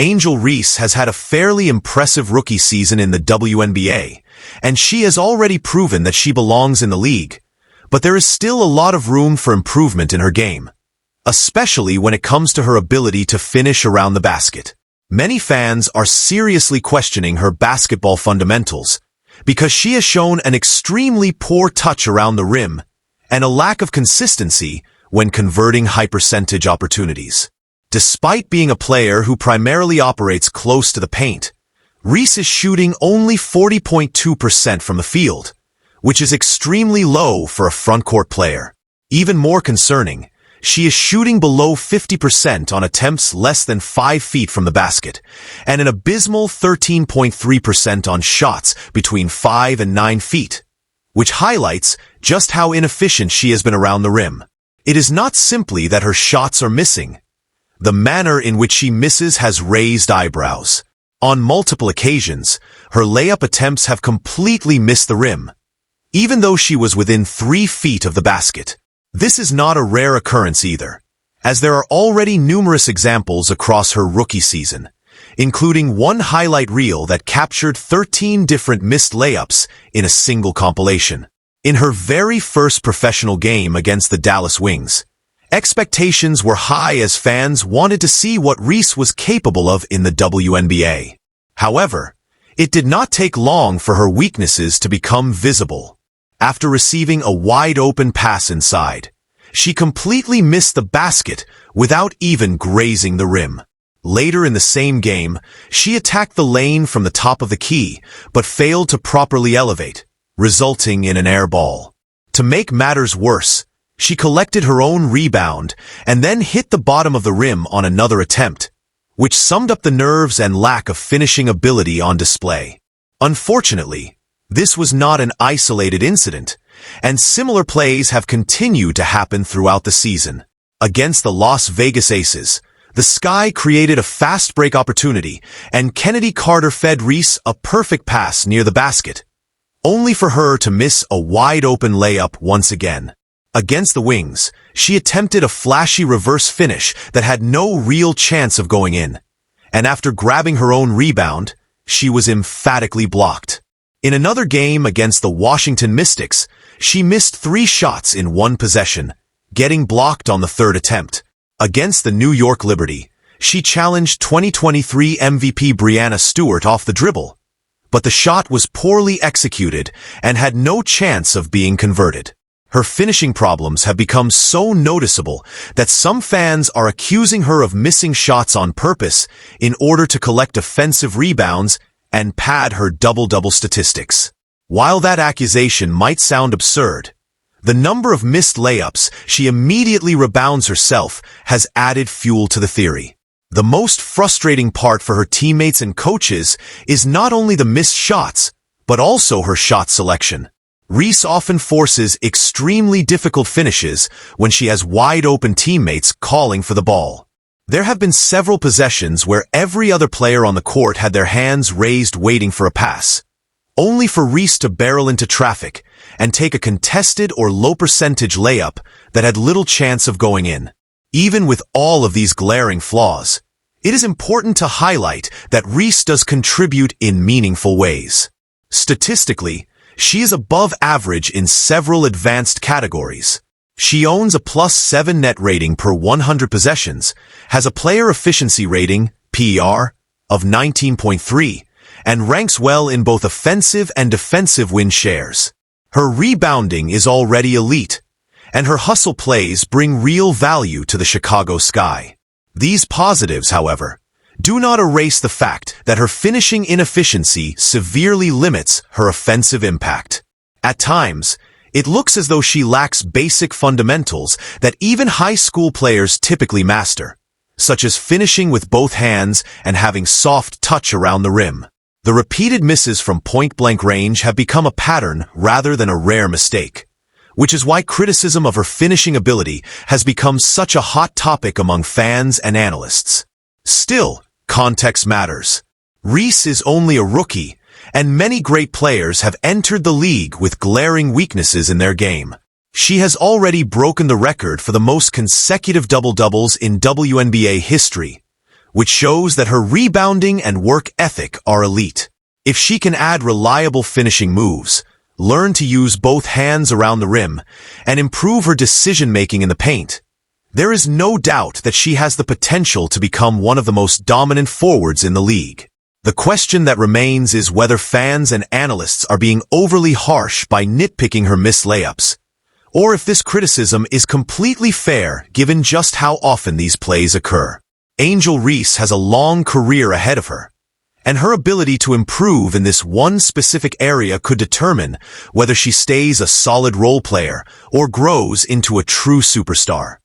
Angel Reese has had a fairly impressive rookie season in the WNBA, and she has already proven that she belongs in the league, but there is still a lot of room for improvement in her game, especially when it comes to her ability to finish around the basket. Many fans are seriously questioning her basketball fundamentals because she has shown an extremely poor touch around the rim and a lack of consistency when converting high-percentage opportunities. Despite being a player who primarily operates close to the paint, Reese is shooting only 40.2% from the field, which is extremely low for a frontcourt player. Even more concerning, she is shooting below 50% on attempts less than 5 feet from the basket, and an abysmal 13.3% on shots between 5 and 9 feet, which highlights just how inefficient she has been around the rim. It is not simply that her shots are missing. The manner in which she misses has raised eyebrows. On multiple occasions, her layup attempts have completely missed the rim, even though she was within 3 feet of the basket. This is not a rare occurrence either, as there are already numerous examples across her rookie season, including one highlight reel that captured 13 different missed layups in a single compilation. In her very first professional game against the Dallas Wings, expectations were high as fans wanted to see what Reese was capable of in the WNBA. However, it did not take long for her weaknesses to become visible. After receiving a wide-open pass inside, she completely missed the basket without even grazing the rim. Later in the same game, she attacked the lane from the top of the key, but failed to properly elevate, resulting in an air ball. To make matters worse, she collected her own rebound and then hit the bottom of the rim on another attempt, which summed up the nerves and lack of finishing ability on display. Unfortunately, this was not an isolated incident, and similar plays have continued to happen throughout the season. Against the Las Vegas Aces, the Sky created a fast break opportunity, and Kennedy Carter fed Reese a perfect pass near the basket, only for her to miss a wide-open layup once again. Against the Wings, she attempted a flashy reverse finish that had no real chance of going in, and after grabbing her own rebound, she was emphatically blocked. In another game against the Washington Mystics, she missed 3 shots in one possession, getting blocked on the third attempt. Against the New York Liberty, she challenged 2023 MVP Breanna Stewart off the dribble, but the shot was poorly executed and had no chance of being converted. Her finishing problems have become so noticeable that some fans are accusing her of missing shots on purpose in order to collect offensive rebounds and pad her double-double statistics. While that accusation might sound absurd, the number of missed layups she immediately rebounds herself has added fuel to the theory. The most frustrating part for her teammates and coaches is not only the missed shots, but also her shot selection. Reese often forces extremely difficult finishes when she has wide-open teammates calling for the ball. There have been several possessions where every other player on the court had their hands raised waiting for a pass, only for Reese to barrel into traffic and take a contested or low-percentage layup that had little chance of going in. Even with all of these glaring flaws, it is important to highlight that Reese does contribute in meaningful ways. Statistically, she is above average in several advanced categories. She owns a +7 net rating per 100 possessions, has a player efficiency rating, PER, of 19.3, and ranks well in both offensive and defensive win shares. Her rebounding is already elite, and her hustle plays bring real value to the Chicago Sky. These positives, however, do not erase the fact that her finishing inefficiency severely limits her offensive impact. At times, it looks as though she lacks basic fundamentals that even high school players typically master, such as finishing with both hands and having soft touch around the rim. The repeated misses from point-blank range have become a pattern rather than a rare mistake, which is why criticism of her finishing ability has become such a hot topic among fans and analysts. Still, context matters. Reese is only a rookie, and many great players have entered the league with glaring weaknesses in their game. She has already broken the record for the most consecutive double-doubles in WNBA history, which shows that her rebounding and work ethic are elite. If she can add reliable finishing moves, learn to use both hands around the rim, and improve her decision-making in the paint, there is no doubt that she has the potential to become one of the most dominant forwards in the league. The question that remains is whether fans and analysts are being overly harsh by nitpicking her missed layups, or if this criticism is completely fair given just how often these plays occur. Angel Reese has a long career ahead of her, and her ability to improve in this one specific area could determine whether she stays a solid role player or grows into a true superstar.